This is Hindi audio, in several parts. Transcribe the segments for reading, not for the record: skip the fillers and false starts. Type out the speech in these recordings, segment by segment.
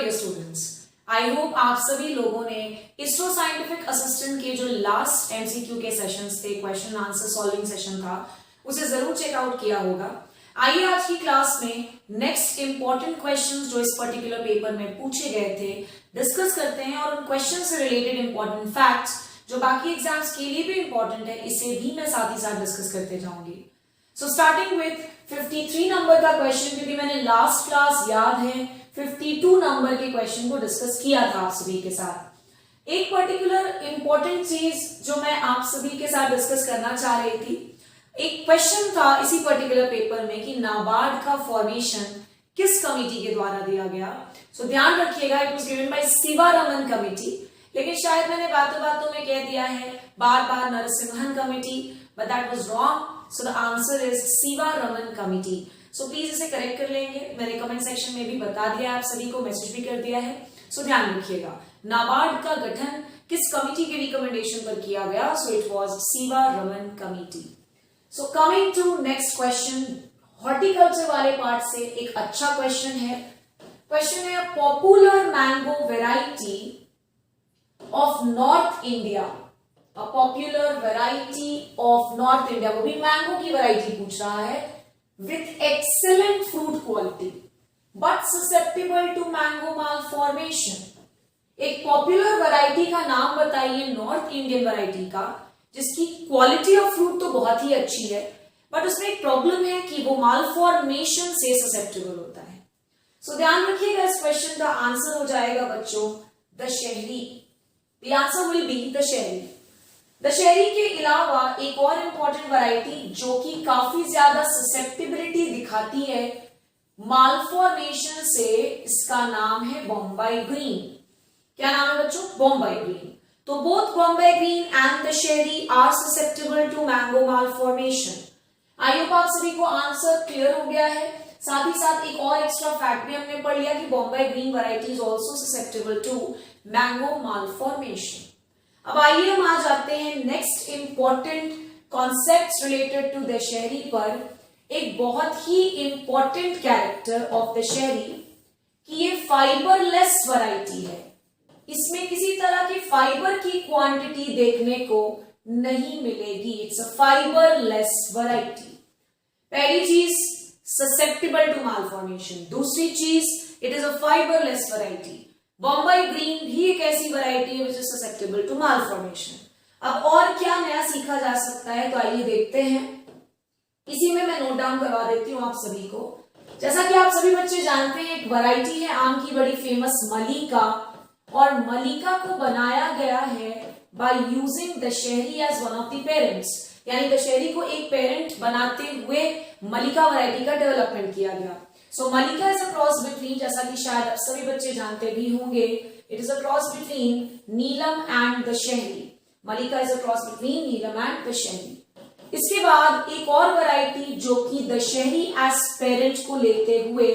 डियर स्टूडेंट्स, आई होप आप सभी लोगों ने इसरो साइंटिफिक असिस्टेंट के जो लास्ट एमसीक्यू के सेशंस थे, क्वेश्चन आंसर सॉल्विंग सेशन था, उसे जरूर चेकआउट किया होगा। आइए आज की क्लास में नेक्स्ट इंपॉर्टेंट क्वेश्चंस जो इस पर्टिकुलर पेपर में पूछे गए थे डिस्कस करते हैं और उन क्वेश्चन से रिलेटेड इंपॉर्टेंट फैक्ट्स जो बाकी एग्जाम्स के लिए भी इंपॉर्टेंट है, इसे भी मैं साथ ही साथ डिस्कस करते जाऊंगी। सो स्टार्टिंग विथ 53 नंबर का क्वेश्चन, क्योंकि मैंने लास्ट क्लास याद है 52 नंबर के क्वेश्चन को डिस्कस किया था आप सभी के साथ। एक पर्टिकुलर इंपॉर्टेंट चीज जो मैं आप सभी के साथ डिस्कस करना चाह रही थी, एक क्वेश्चन था इसी पर्टिकुलर पेपर में कि नाबार्ड का फॉर्मेशन किस कमिटी के द्वारा दिया गया। सो ध्यान रखिएगा, it was given by Sivaraman committee, लेकिन शायद मैंने बातों बातों में कह दिया है बार बार Narasimhan committee, but that was wrong. So the answer is Sivaraman committee. So please इसे करेक्ट कर लेंगे, मैंने कमेंट सेक्शन में भी बता दिया, आप सभी को मैसेज भी कर दिया है। सो ध्यान रखिएगा, नाबार्ड का गठन किस कमिटी के रिकमेंडेशन पर किया गया। So it was Sivaraman committee. So coming to next question, horticulture वाले पार्ट से एक अच्छा क्वेश्चन है। क्वेश्चन है popular mango variety of north India, a popular variety of north India, वो भी मैंगो की वैरायटी पूछ रहा है, with excellent fruit quality but susceptible to mango malformation. एक पॉपुलर वैरायटी का नाम बताइए नॉर्थ इंडियन वैरायटी का जिसकी क्वालिटी ऑफ फ्रूट तो बहुत ही अच्छी है, बट उसमें एक प्रॉब्लम है कि वो मालफॉर्मेशन से ससेप्टेबल होता है। सो ध्यान रखिएगा, इस क्वेश्चन का आंसर हो जाएगा बच्चों Dasheri. The answer will be Dasheri. Dasheri के अलावा एक और इंपॉर्टेंट वैरायटी जो कि काफी ज्यादा ससेप्टेबिलिटी दिखाती है मालफॉर्मेशन से, इसका नाम है बॉम्बई ग्रीन। क्या नाम है बच्चों? बॉम्बई ग्रीन। तो both Bombay green and Dashehari are susceptible to mango malformation. I hope आप सभी को आंसर क्लियर हो गया है। साथ ही साथ एक और एक्स्ट्रा फैक्ट भी हमने पढ़ लिया कि Bombay green variety is also susceptible to mango malformation. अब आइए हम आ जाते हैं next important concepts related to Dashehari पर। एक बहुत ही इंपॉर्टेंट कैरेक्टर ऑफ दशहरी कि ये फाइबरलेस वैरायटी है, इसमें किसी तरह की फाइबर की क्वांटिटी देखने को नहीं मिलेगी। It's a fibreless variety. पहली चीज ससेप्टेबल टू मालफॉर्मेशन, दूसरी चीज it is a fibreless variety. Bombay green भी एक ऐसी वैरायटी है which is susceptible to malformation. अब और क्या नया सीखा जा सकता है, तो आइए देखते हैं। इसी में मैं नोट डाउन करवा देती हूँ आप सभी को। जैसा कि आप सभी बच्चे जानते हैं, एक वैरायटी है आम की बड़ी फेमस मलिका, और मलिका को बनाया गया है by using Dashehari as one of the parents, यानी दशहरी को एक पेरेंट बनाते हुए मलिका वैरायटी का डेवलपमेंट किया गया। So Mallika is a cross between, जैसा कि शायद आप सभी बच्चे जानते भी होंगे, it is a cross between Neelam and Dashehari. Mallika is a cross between Neelam and Dashehari. इसके बाद एक और वैरायटी जो कि दशहरी एज पेरेंट को लेते हुए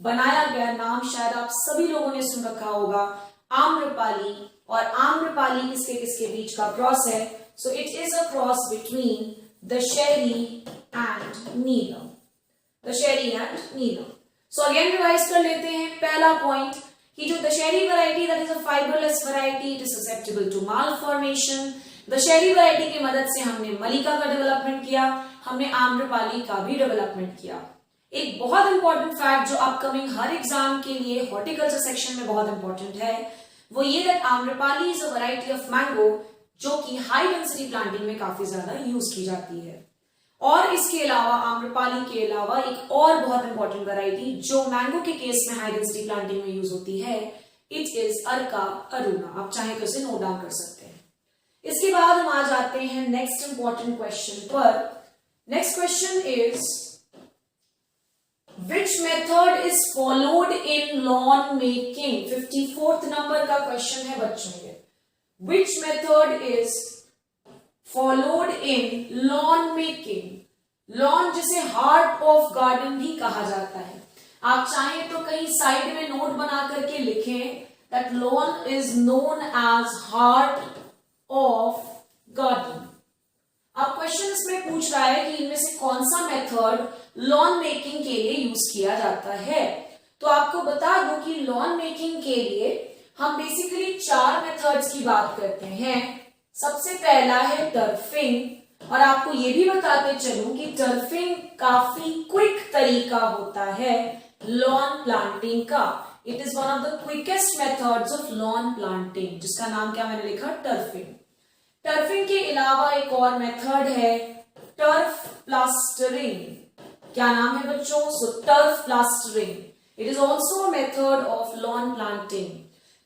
बनाया गया, नाम शायद आप सभी लोगों ने सुन रखा होगा, आम्रपाली। और आम्रपाली किसके किसके बीच का क्रॉस है? So it is a cross between Dasheri and Neelam, Dasheri and Neelam. So again revise कर लेते हैं। पहला पॉइंट कि जो Dasheri variety that is a fibreless variety, it is susceptible to malformation. Dasheri variety की मदद से हमने मलिका का डेवलपमेंट किया, हमने आम्रपाली का भी डेवलपमेंट किया। एक बहुत इंपॉर्टेंट फैक्ट जो अपकमिंग हर एग्जाम के लिए हॉर्टिकल्चर सेक्शन में बहुत इंपॉर्टेंट है, वो ये that Amrapali is a variety of mango जो कि हाई डेंसिटी प्लांटिंग में काफी ज्यादा यूज की जाती है। और इसके अलावा आम्रपाली के अलावा एक और बहुत इंपॉर्टेंट वैरायटी जो मैंगो के केस में हाई डेंसिटी प्लांटिंग में यूज होती है, इट इज अर्का अरुणा। आप चाहें तो इसे नोट डाउन कर सकते हैं। इसके बाद हम आ जाते हैं नेक्स्ट इंपॉर्टेंट क्वेश्चन पर। Next question is Which method is followed in lawn making? 54th number का क्वेश्चन है बच्चों ये। Which method is followed in lawn making? Lawn जिसे हार्ट ऑफ गार्डन भी कहा जाता है। आप चाहें तो कहीं साइड में नोट बना करके लिखें that lawn is known as heart of garden। अब क्वेश्चन इसमें पूछ रहा है कि इनमें से कौन सा मेथड लॉन मेकिंग के लिए यूज किया जाता है। तो आपको बता दूं कि लॉन मेकिंग के लिए हम बेसिकली 4 मेथड्स की बात करते हैं। सबसे पहला है टर्फिंग, और आपको ये भी बताते चलूं कि टर्फिंग काफी क्विक तरीका होता है लॉन प्लांटिंग का। It is one of the quickest methods of lawn planting, जिसका नाम क्या मैंने लिखा, टर्फिंग। टर्फिंग के अलावा एक और मेथड है टर्फ प्लास्टरिंग। क्या नाम है बच्चों? So turf plastering, it is also method of lawn planting.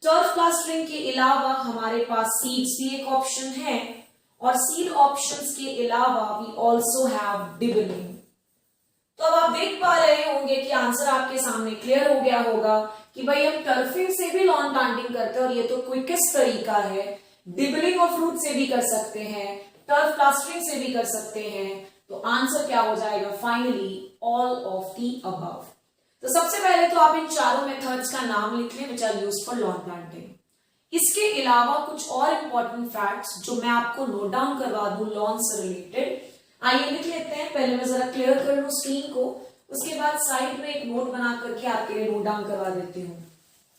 Turf plastering के अलावा हमारे पास सीड्स भी एक ऑप्शन है, और सीड ऑप्शंस के अलावा वी ऑल्सो हैव डिबलिंग। तो अब आप देख पा रहे होंगे कि आंसर आपके सामने क्लियर हो गया होगा कि भाई हम टर्फिंग से भी लॉन प्लांटिंग करते हैं और ये तो क्विकेस्ट तरीका है। डिबलिंग ऑफ रूट से भी कर सकते हैं, टर्फ प्लास्टरिंग से भी कर सकते हैं। तो आंसर क्या हो जाएगा finally? All of the above. तो सबसे पहले तो आप इन चारों मेथड्स का नाम लिख लें which are used for lawn planting. इसके अलावा कुछ और इंपॉर्टेंट फैक्ट्स जो मैं आपको नोट डाउन करवा दूं लॉन से रिलेटेड, आइए लिख लेते हैं। पहले मैं जरा क्लियर कर लूं स्क्रीन को, उसके बाद साइड में एक नोट बना करके आपके लिए नोट डाउन करवा देती हूँ।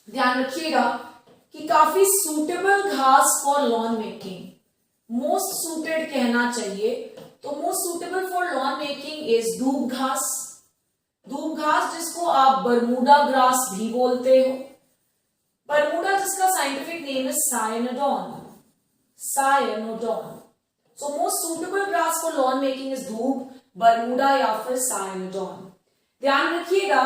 ध्यान रखिएगा कि काफी सूटेबल घास for lawn making, most suited कहना चाहिए, तो most suitable for lawn making is दूब घास। दूब घास जिसको आप बरमूडा ग्रास भी बोलते हो, बरमूडा जिसका साइंटिफिक नेम है Cynodon. Cynodon. So most suitable grass for lawn making is धूप, बरमूडा या फिर सायनोडॉन। ध्यान रखिएगा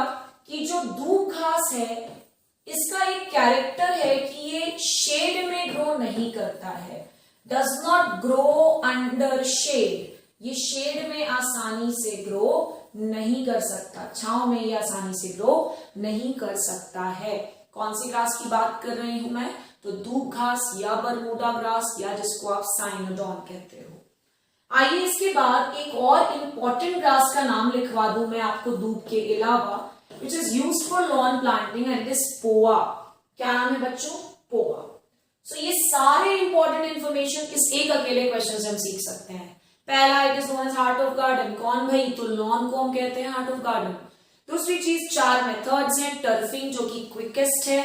कि जो धूप घास है इसका एक कैरेक्टर है कि ये शेड में ग्रो नहीं करता है, does not grow under shade. ये शेड में आसानी से ग्रो नहीं कर सकता, छांव में ये आसानी से ग्रो नहीं कर सकता है। कौन सी ग्रास की बात कर रही हूं मैं? तो दूब घास या बरमूडा ग्रास या जिसको आप साइनोडॉन कहते हो। आइए इसके बाद एक और इंपॉर्टेंट ग्रास का नाम लिखवा दूं मैं आपको दूब के अलावा, which is used for lawn planting, and it is पोआ। क्या नाम है बच्चों? पोआ। सो ये सारे इंपॉर्टेंट इंफॉर्मेशन इस एक अकेले क्वेश्चन से हम सीख सकते हैं। पहला, it is known as heart of garden. कौन भाई? तो लॉन को हम कहते हैं हार्ट ऑफ गार्डन। दूसरी चीज, 4 मेथड्स हैं। टर्फिंग जो कि क्विकेस्ट है,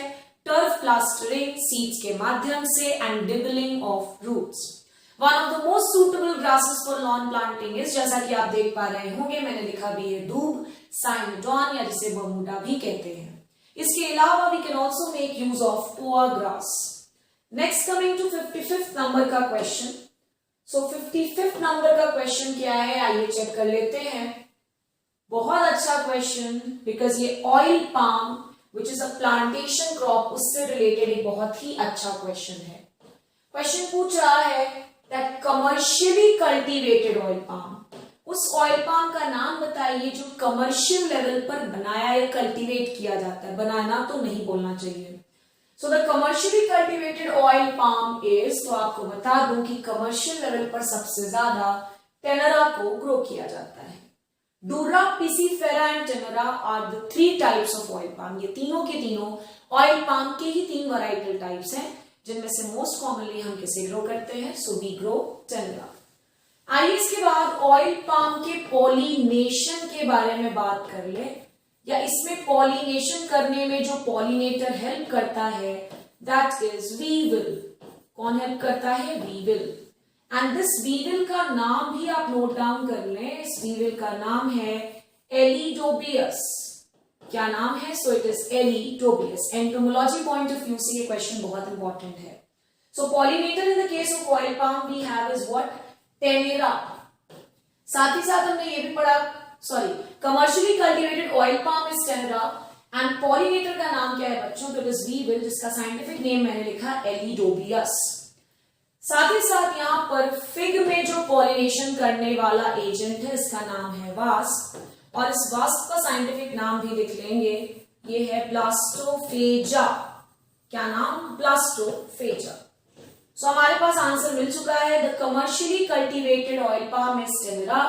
टर्फ प्लास्टरिंग सीड्स के माध्यम से, and dibbling of roots. One of the most suitable grasses for lawn planting is, जैसा कि आप देख पा रहे होंगे मैंने लिखा भी है, दूब, साइनोडॉन या जिसे बरमूडा भी कहते हैं। इसके अलावा we can also make use of Poa grass. Next coming to 55th number का क्वेश्चन। सो 55th नंबर का क्वेश्चन क्या है, आइए चेक कर लेते हैं। बहुत अच्छा क्वेश्चन, बिकॉज ये oil palm which is a plantation crop उससे रिलेटेड एक बहुत ही अच्छा क्वेश्चन है। क्वेश्चन पूछ रहा है that commercially cultivated oil palm, उस ऑयल पाम का नाम बताइए जो कमर्शियल लेवल पर बनाया या कल्टीवेट किया जाता है। बनाना तो नहीं बोलना चाहिए। So the commercially cultivated oil palm is, तो आपको बता दूं कि कमर्शियल लेवल पर सबसे ज्यादा टेनरा को ग्रो किया जाता है। Dura, pisifera and tenera are the 3 types of oil palm. ये तीनों के तीनों ऑयल पाम के ही 3 वैराइटल टाइप्स हैं, जिनमें से मोस्ट कॉमनली हम किसे ग्रो करते हैं? So we grow tenera. आइए इसके बाद ऑयल पाम के पॉलिनेशन के बारे में बात कर ले, या इसमें पॉलिनेशन करने में जो पॉलिनेटर हेल्प करता है दैट इज वीविल। कौन हेल्प करता है? वीविल। एंड दिस वीविल का नाम भी आप नोट डाउन कर लें। इस वीविल का नाम है एलिडोबियस। क्या नाम है? So it is Elaeidobius. Entomology point of view से ये क्वेश्चन बहुत इंपॉर्टेंट है। So pollinator in the case of oil palm we have is what? Tenera. साथ ही साथ हमने ये भी पढ़ा, sorry, commercially cultivated oil palm is tenera, and pollinator का नाम क्या है बच्चों? तो इट इज वीविल, जिसका साइंटिफिक नेम मैंने लिखा एलिडोबियस। साथ ही साथ यहाँ पर फिग में जो पॉलिनेशन करने वाला एजेंट है इसका नाम है वास्प, और इस वास्प का साइंटिफिक नाम भी लिख लेंगे, ये है ब्लास्टोफेजा। क्या नाम? ब्लास्टोफेजा। सो हमारे पास आंसर मिल चुका है। The commercially cultivated oil palm is tenera,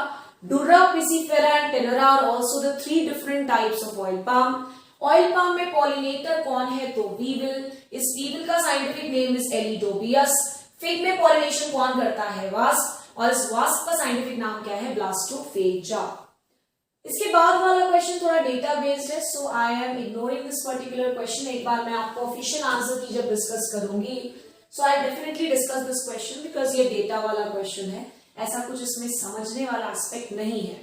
dura, pisifera and tenera are also the 3 different types of oil palm. Oil palm में पॉलिनेटर कौन है? तो वीविल। इस वीविल का scientific name is Elaeidobius. Fig में पॉलिनेशन कौन करता है? वास्प, और इस वास्प का साइंटिफिक नाम क्या है? ब्लास्टोफेजा। इसके बाद वाला क्वेश्चन थोड़ा डेटा बेस्ड है, so I am ignoring this particular question. एक बार मैं आपको ऑफिशियल आंसर की जब डिस्कस करूंगी, so I definitely discuss this question because ये डेटा वाला क्वेश्चन है, ऐसा कुछ इसमें समझने वाला एस्पेक्ट नहीं है।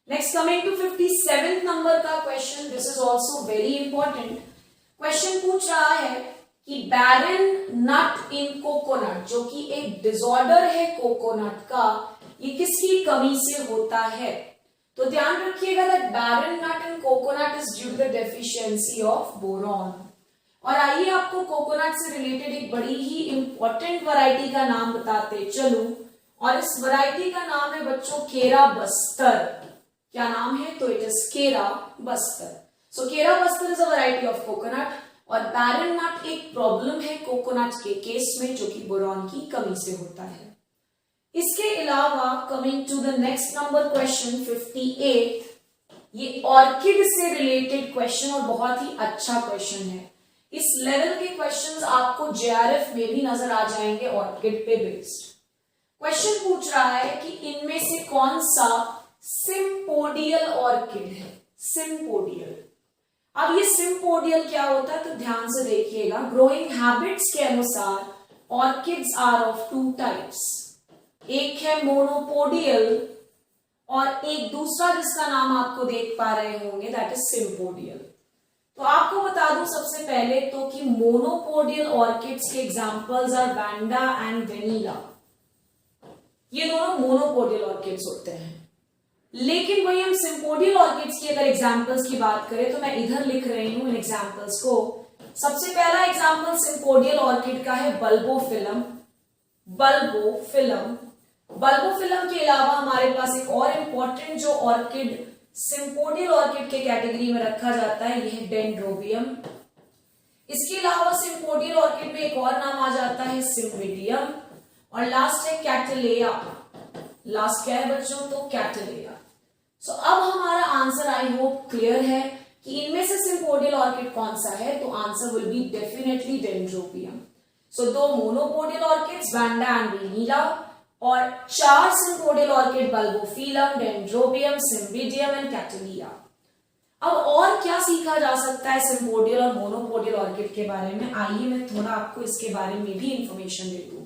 नेक्स्ट कमिंग टू 57 नंबर का question, this is also very important. Question पूछ रहा है कि बैरन नट इन कोकोनट, जो कि एक डिसऑर्डर है कोकोनट का, ये किसकी कमी से होता है? तो ध्यान रखिएगा that barren nut in coconut is due to the deficiency of boron. और आइए आपको कोकोनट से रिलेटेड एक बड़ी ही इंपॉर्टेंट वैरायटी का नाम बताते चलूं, और इस वैरायटी का नाम है बच्चों केरा बस्तर। क्या नाम है? तो इट इज केरा बस्तर। सो केरा Bastar is a variety of coconut, और बैरन नट एक प्रॉब्लम है कोकोनट के केस में जो कि बोरॉन की कमी से होता है। इसके अलावा coming to the next number question 58, ये ऑर्किड से रिलेटेड क्वेश्चन और बहुत ही अच्छा क्वेश्चन है। इस लेवल के क्वेश्चंस आपको जेआरएफ में भी नजर आ जाएंगे ऑर्किड पे बेस्ड। क्वेश्चन पूछ रहा है कि इनमें से कौन सा सिम्पोडियल ऑर्किड है? सिम्पोडियल। अब ये सिम्पोडियल क्या होता है तो ध्यान से देखिएगा। ग्रोइंग हैबिट्स के अनुसार orchids are of two types, एक है मोनोपोडियल और एक दूसरा जिसका नाम आपको देख पा रहे होंगे दैट इज सिम्पोडियल। तो आपको बता दूं सबसे पहले तो कि मोनोपोडियल ऑर्किड्स के examples are vanda and vanilla. ये दोनों मोनोपोडियल ऑर्किड्स होते हैं। लेकिन वही हम सिम्पोडियल ऑर्किड्स की अगर एग्जांपल्स की बात करें तो मैं इधर लिख रही हूं इन एग्जांपल्स को। सबसे पहला एग्जांपल सिम्पोडियल ऑर्किड का है बल्बोफिलम। बल्बोफिलम बल्बोफिलम के अलावा हमारे पास एक और इंपॉर्टेंट जो ऑर्किड सिम्पोडियल ऑर्किड के कैटेगरी में रखा जाता है, यह है डेंड्रोबियम। इसके अलावा सिम्पोडियल ऑर्किड में एक और नाम आ जाता है सिम्बिडियम, और लास्ट है कैटलेया। लास्ट क्या है बच्चों? तो कैटलेया। सो अब हमारा आंसर आई होप क्लियर है कि इनमें से सिम्पोडियल ऑर्किड कौन सा है, तो answer will be definitely Dendrobium. So दो monopodial orchids Vanda and Vanilla, और 4 sympodial orchid Bulbophyllum, Dendrobium, Cymbidium and Cattleya. अब और क्या सीखा जा सकता है सिम्पोडियल और मोनोपोडियल ऑर्किड के बारे में? आइए मैं थोड़ा आपको इसके बारे में भी इंफॉर्मेशन दे दूं।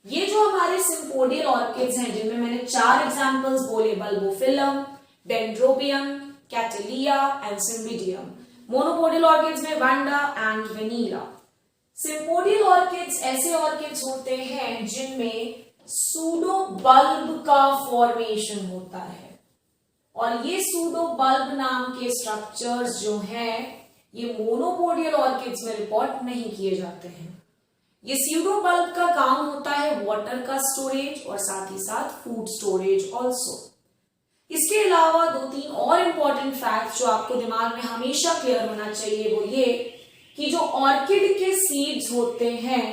ये जो हमारे सिम्पोडियल ऑर्किड्स हैं जिनमें मैंने 4 एग्जांपल्स बोले, Bulbophyllum, Dendrobium, Cattleya and Cymbidium. Monopodial orchids में Vanda and Vanilla. Sympodial orchids ऐसे ऑर्किड्स होते हैं जिनमें सूडो बल्ब का फॉर्मेशन होता है, और ये सूडो बल्ब नाम के स्ट्रक्चर्स जो हैं ये मोनोपोडियल ऑर्किड्स में रिपोर्ट नहीं किए जाते हैं। ये सूडो बल्ब का काम होता है वाटर का स्टोरेज और साथ ही साथ फूड स्टोरेज ऑल्सो। इसके अलावा 2-3 और इंपॉर्टेंट फैक्ट जो आपको दिमाग में हमेशा क्लियर होना चाहिए वो ये कि जो ऑर्किड के सीड्स होते हैं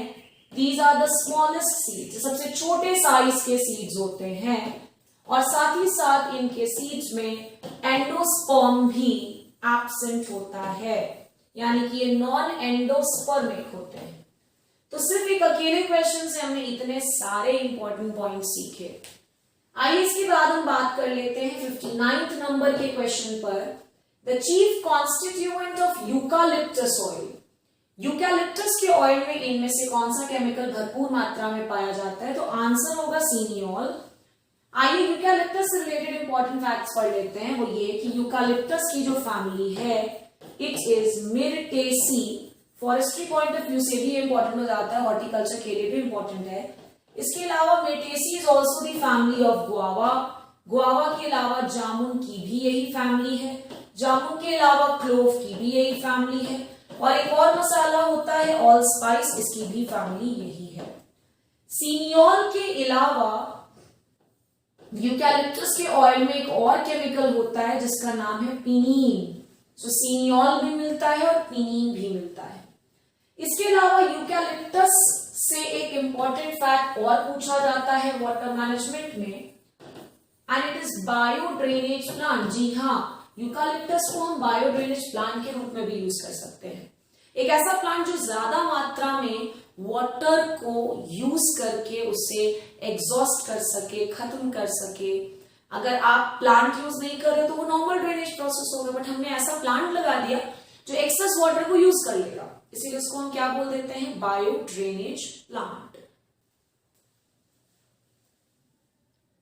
these are the smallest seeds, सबसे छोटे साइज के सीड्स होते हैं, और साथ ही साथ इनके सीड्स में एंडोस्पर्म भी एब्सेंट होता है, यानी कि ये नॉन एंडोस्पर्मिक होते हैं। तो सिर्फ एक अकेले क्वेश्चन से हमने इतने सारे इंपॉर्टेंट पॉइंट सीखे। आइए इसके बाद हम बात कर लेते हैं 59th नंबर के क्वेश्चन पर। The chief constituent of eucalyptus oil. Eucalyptus के ऑयल में इनमें से कौन सा केमिकल भरपूर मात्रा में पाया जाता है, तो आंसर होगा सीनियोल। आइए यूकैलिप्टस से रिलेटेड इंपॉर्टेंट फैक्ट्स पढ़ लेते हैं। वो ये कि यूकैलिप्टस की जो फैमिली है it is Myrtaceae. Forestry point of view से भी इंपॉर्टेंट हो जाता है, हॉर्टिकल्चर के लिए भी इंपॉर्टेंट है। इसके अलावा Myrtaceae is also the family of guava. Guava के अलावा जामुन की भी यही फैमिली है। जामुन के अलावा क्लोव की भी यही फैमिली है, और एक और मसाला होता है ऑल स्पाइस, इसकी भी फैमिली यही है। सीनियोल के अलावा यूकैलिप्टस के ऑयल में एक और केमिकल होता है जिसका नाम है पिनीन। सो सीनियोल भी मिलता है और पिनीन भी मिलता है। इसके अलावा यूकैलिप्टस से एक इंपॉर्टेंट फैक्ट और पूछा जाता है वाटर मैनेजमेंट में, and it is bio drainage plant. जी हाँ, यूकैलिप्टस को हम बायो ड्रेनेज प्लांट के रूप में भी यूज कर सकते हैं। एक ऐसा प्लांट जो ज्यादा मात्रा में वाटर को यूज करके उसे एग्जॉस्ट कर सके, खत्म कर सके, अगर आप प्लांट यूज नहीं कर रहे हो तो वो नॉर्मल ड्रेनेज प्रोसेस होगा, बट हमने ऐसा प्लांट लगा दिया जो एक्सेस वाटर को यूज कर लेगा, इसीलिए उसको हम क्या बोल देते हैं, बायो ड्रेनेज प्लांट।